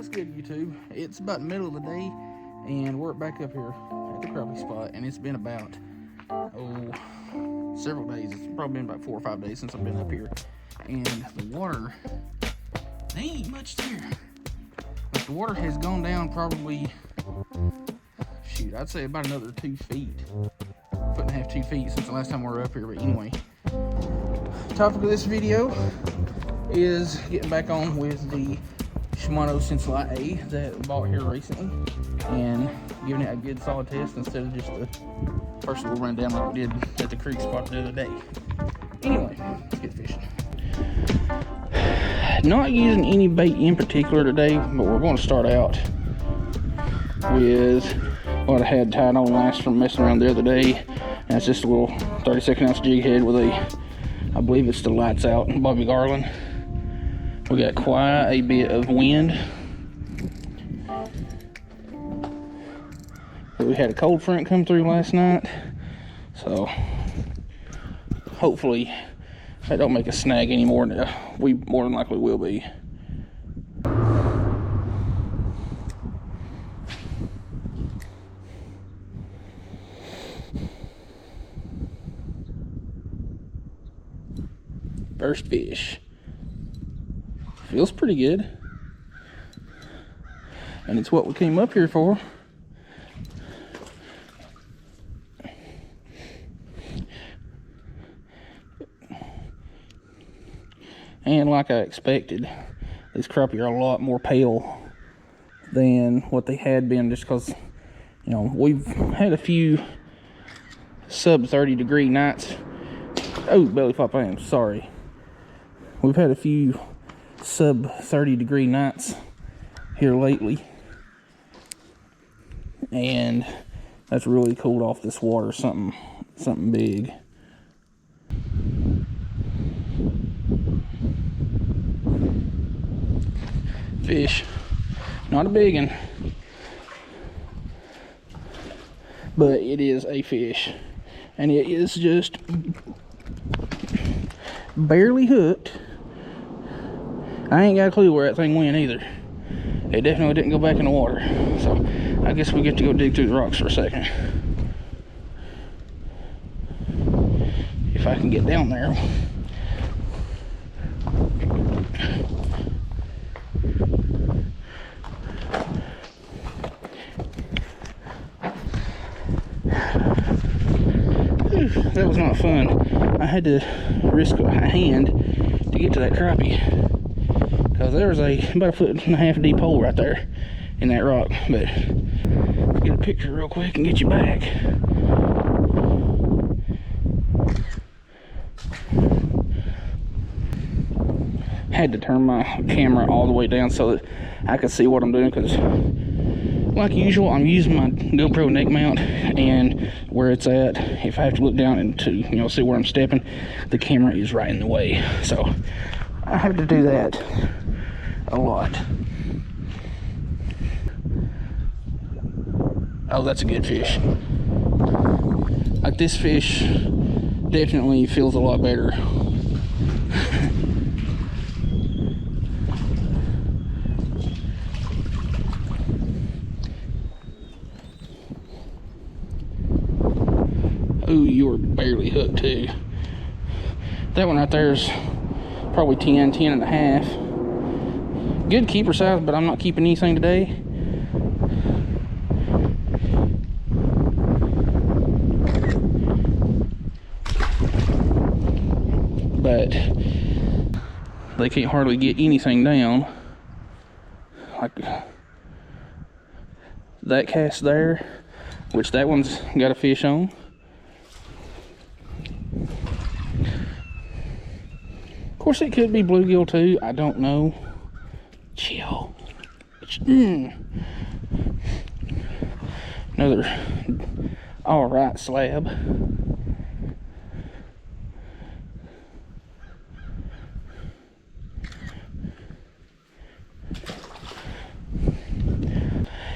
What's good, YouTube? It's about the middle of the day, and we're back up here at the crappie spot, and it's been about, several days. It's probably been about 4 or 5 days since I've been up here, and the water, there ain't much there. Like, the water has gone down probably, shoot, I'd say about another 2 feet. 1.5 to 2 feet since the last time we were up here, but anyway. The topic of this video is getting back on with the Shimano Sensilite A that I bought here recently and giving it a good solid test instead of just the first little rundown like we did at the creek spot the other day. Anyway, let's get fishing. Not using any bait in particular today, but we're going to start out with what I had tied on last from messing around the other day. And it's just a little 32nd ounce jig head with a, I believe it's the Lights Out Bobby Garland. We got quite a bit of wind. We had a cold front come through last night, so hopefully that don't make a snag anymore. We more than likely will be. First fish. Feels pretty good. And it's what we came up here for. And like I expected, these crappie are a lot more pale than what they had been, just because, you know, we've had a few sub 30 degree nights. Oh, belly flop, I am sorry. We've had a few sub 30 degree nights here lately, and that's really cooled off this water something big. Fish, not a big one, but it is a fish, and it is just barely hooked. I ain't got a clue where that thing went either. It definitely didn't go back in the water. So I guess we get to go dig through the rocks for a second. If I can get down there. Whew, that was not fun. I had to risk a hand to get to that crappie. Because there's about 1.5 foot deep hole right there in that rock. But let's get a picture real quick and get you back. Had to turn my camera all the way down so that I could see what I'm doing, because like usual, I'm using my GoPro neck mount, and where it's at, if I have to look down and to see where I'm stepping, the camera is right in the way. So I have to do that a lot. Oh, that's a good fish. Like, this fish definitely feels a lot better. Ooh, you were barely hooked too. That one right there is probably 10 and a half. Good keeper size, but I'm not keeping anything today. But they can't hardly get anything down. Like that cast there, which that one's got a fish on. Of course, it could be bluegill too. I don't know. Chill. Another alright slab.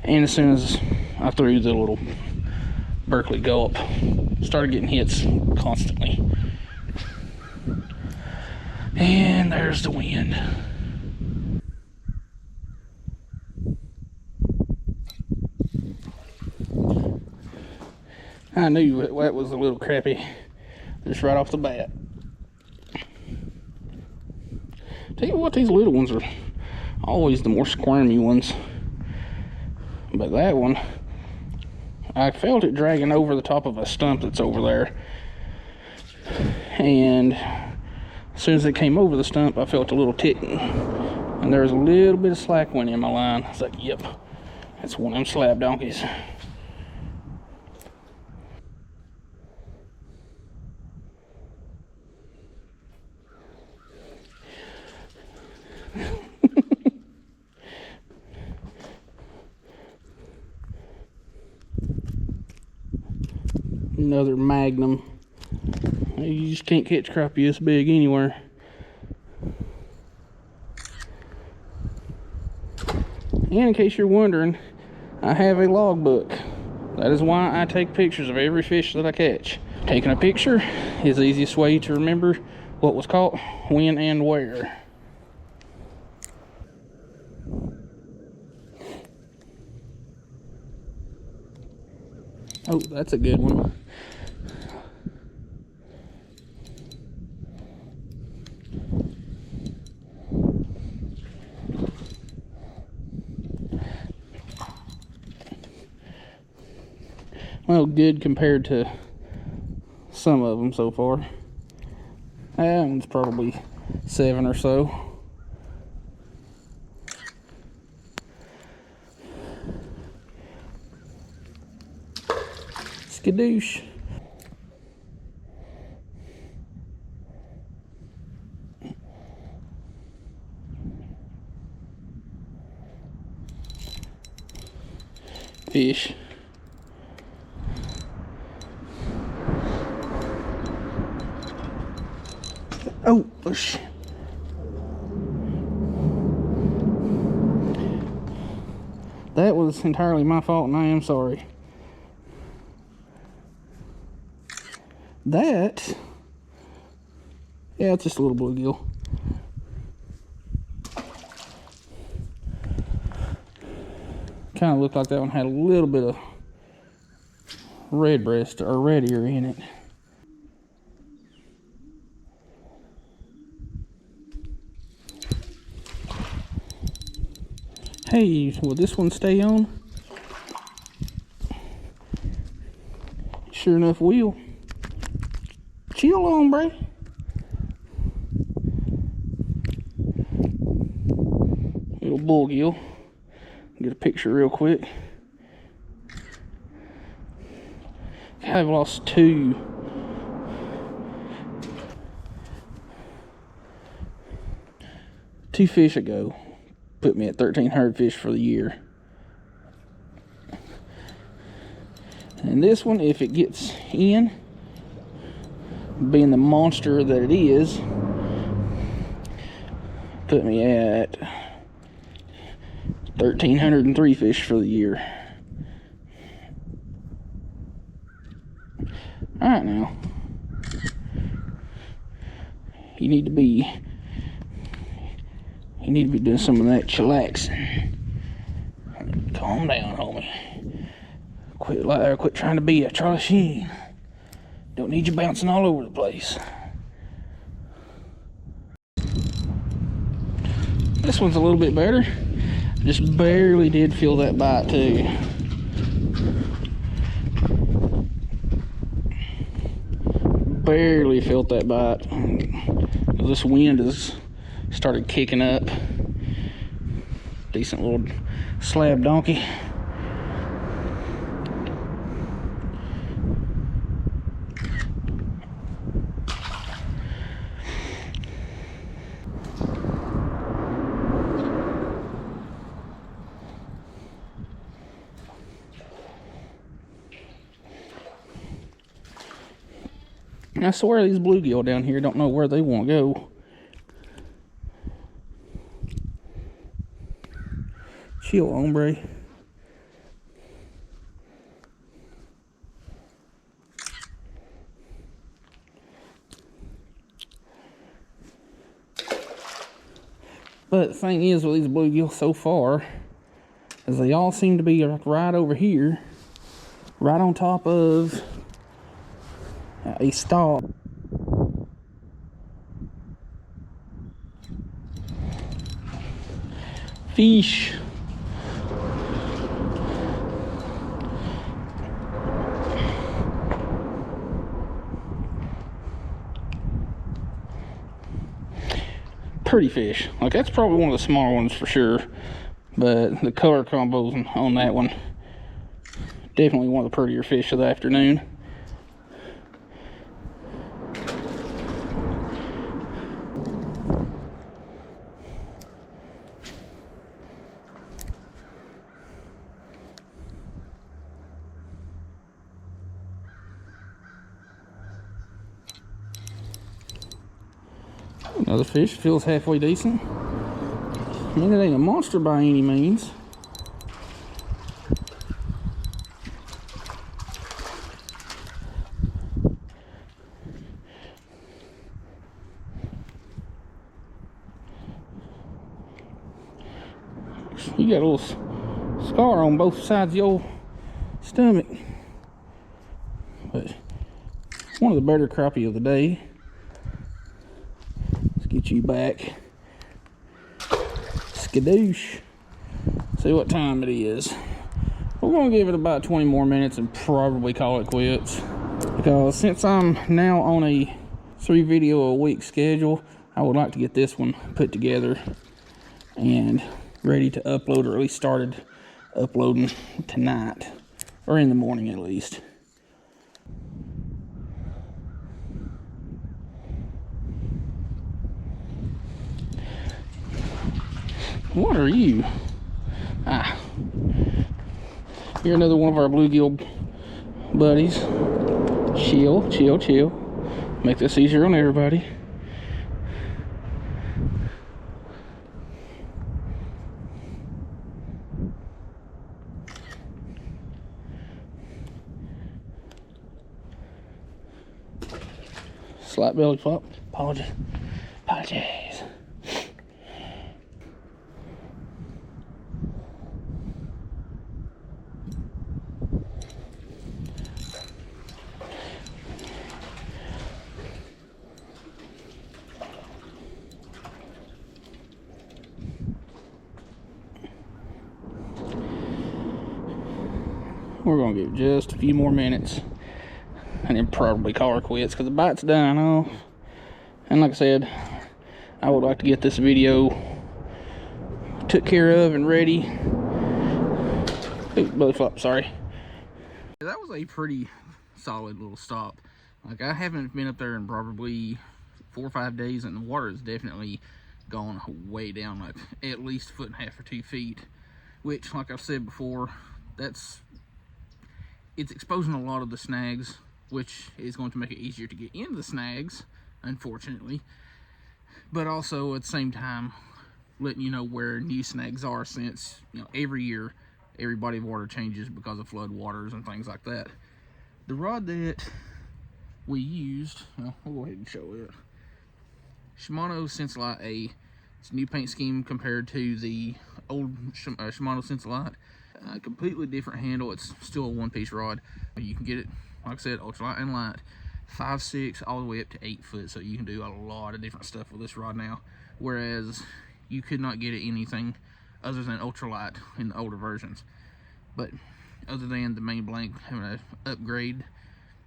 And as soon as I threw the little Berkeley gulp, started getting hits constantly. And there's the wind. I knew that was a little crappie just right off the bat. Tell you what, these little ones are always the more squirmy ones. But that one, I felt it dragging over the top of a stump that's over there. And as soon as it came over the stump, I felt a little ticking. And there was a little bit of slack went in my line. I was like, yep, that's one of them slab donkeys. Another Magnum. You just can't catch crappie this big anywhere. And in case you're wondering, I have a logbook. That is why I take pictures of every fish that I catch. Taking a picture is the easiest way to remember what was caught, when, and where. Oh, that's a good one. Well, good compared to some of them so far. That one's probably 7 or so. Skadoosh. Fish. Oh, shit. That was entirely my fault, and I am sorry. That, yeah, it's just a little bluegill. Kind of looked like that one had a little bit of red breast or red ear in it. Hey, will this one stay on? Sure enough, will. Chill on, bro. Little bullgill. Get a picture real quick. I've lost 2. Two fish ago put me at 1,300 fish for the year. And this one, if it gets in, being the monster that it is, put me at 1,303 fish for the year. Alright now. You need to be doing some of that chillaxing. Calm down, homie. Quit trying to be a Charlie Sheen. Don't need you bouncing all over the place. This one's a little bit better. Just barely did feel that bite too. Barely felt that bite. This wind has started kicking up. Decent little slab donkey. I swear these bluegill down here don't know where they want to go. Chill, hombre. But the thing is with these bluegill so far is they all seem to be right over here right on top of a stall. Fish. Pretty fish. Like, that's probably one of the smaller ones for sure, but the color combos on that one, definitely one of the prettier fish of the afternoon. Another fish, feels halfway decent. I mean, it ain't a monster by any means. You got a little scar on both sides of your stomach. But one of the better crappie of the day. Let's get you back. Skadoosh. See what time it is. We're going to give it about 20 more minutes and probably call it quits. Because since I'm now on a 3 video a week schedule, I would like to get this one put together and ready to upload, or at least started uploading tonight, or in the morning at least. What are you? Ah, you're another one of our bluegill buddies. Chill, chill, chill. Make this easier on everybody. Slight belly flop. Apologies. We're gonna give just a few more minutes and then probably call her quits because the bite's dying off. And like I said, I would like to get this video took care of and ready. Ooh, belly flop, sorry. That was a pretty solid little stop. Like, I haven't been up there in probably 4 or 5 days, and the water has definitely gone way down, like at least 1.5 or 2 feet, which, like I've said before, it's exposing a lot of the snags, which is going to make it easier to get into the snags, unfortunately, but also at the same time letting you know where new snags are, since, you know, every year every body of water changes because of flood waters and things like that. The rod that we used, well, we'll go ahead and show it. Shimano Sensilite A. It's a new paint scheme compared to the old Shimano Sensilite. Completely different handle. It's still a one-piece rod. You can get it, like I said, ultralight and light, 5'6", all the way up to 8 foot. So you can do a lot of different stuff with this rod now. Whereas you could not get it anything other than ultralight in the older versions. But other than the main blank having an upgrade,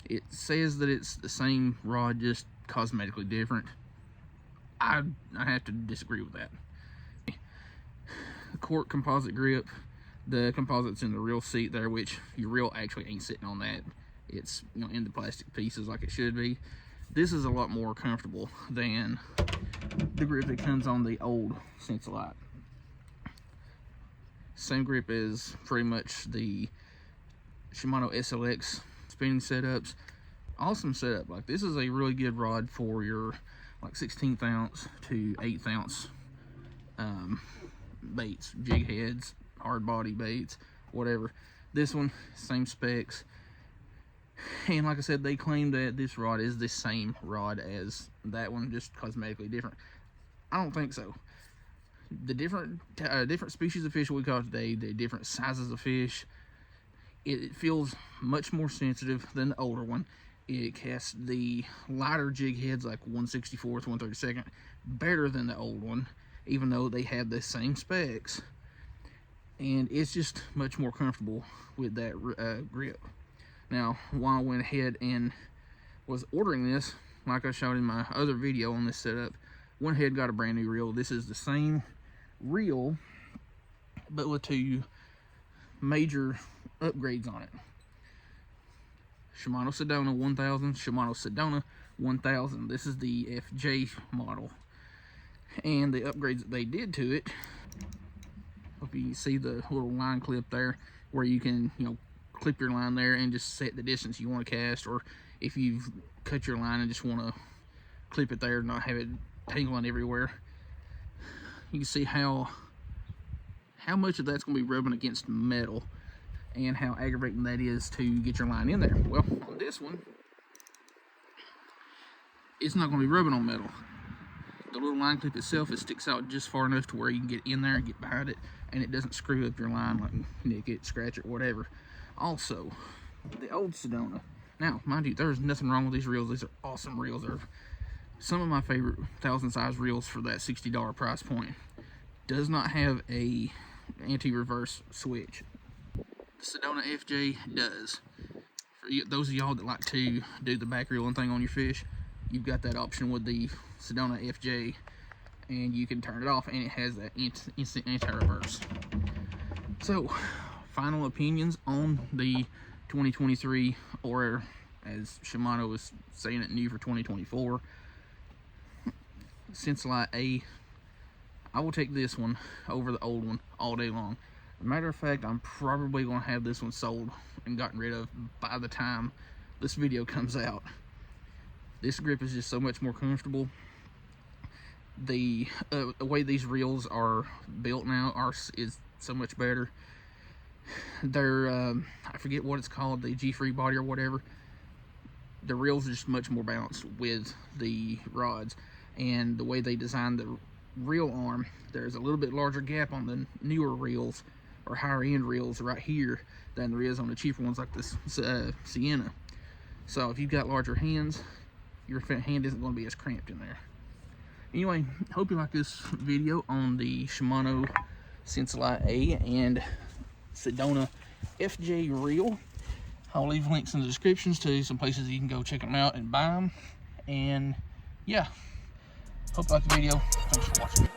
it says that it's the same rod, just cosmetically different. I have to disagree with that. The cork composite grip, the composite's in the reel seat there, which your reel actually ain't sitting on that. It's, you know, in the plastic pieces like it should be. This is a lot more comfortable than the grip that comes on the old Sensilite. Same grip as pretty much the Shimano SLX spinning setups. Awesome setup. Like, this is a really good rod for your like 16th ounce to 8th ounce baits, jig heads, hard body baits, whatever. This one, same specs. And like I said, they claim that this rod is the same rod as that one, just cosmetically different. I don't think so. The different species of fish we caught today, the different sizes of fish, It feels much more sensitive than the older one. It casts the lighter jig heads, like 1/64th, 1/32nd, better than the old one, even though they have the same specs. And it's just much more comfortable with that grip. Now, while I went ahead and was ordering this, like I showed in my other video on this setup, went ahead and got a brand new reel. This is the same reel, but with 2 major upgrades on it. Shimano Sedona 1000, Shimano Sedona 1000. This is the FJ model. And the upgrades that they did to it, hope you can see the little line clip there, where you can, clip your line there and just set the distance you want to cast, or if you've cut your line and just want to clip it there and not have it tangling everywhere. You can see how much of that's going to be rubbing against metal and how aggravating that is to get your line in there. Well, on this one, it's not going to be rubbing on metal. The little line clip itself, it sticks out just far enough to where you can get in there and get behind it, and it doesn't screw up your line, like nick it, scratch it, whatever. Also, the old Sedona. Now, mind you, there's nothing wrong with these reels. These are awesome reels. They're some of my favorite 1000 size reels for that $60 price point. Does not have a anti-reverse switch. The Sedona FJ does. For those of y'all that like to do the back reeling thing on your fish, you've got that option with the Sedona FJ, and you can turn it off, and it has that instant anti-reverse. So, final opinions on the 2023, or as Shimano is saying it, new for 2024, Sensilite A. I will take this one over the old one all day long. As a matter of fact, I'm probably going to have this one sold and gotten rid of by the time this video comes out. This grip is just so much more comfortable. The way these reels are built now is so much better. They're, I forget what it's called, the G-free body or whatever. The reels are just much more balanced with the rods. And the way they designed the reel arm, there's a little bit larger gap on the newer reels or higher end reels right here than there is on the cheaper ones like this Sienna. So if you've got larger hands, your hand isn't going to be as cramped in there. Anyway, hope you like this video on the Shimano Sensilite A and Sedona FJ reel. I'll leave links in the descriptions to some places you can go check them out and buy them. And yeah, hope you like the video. Thanks for watching.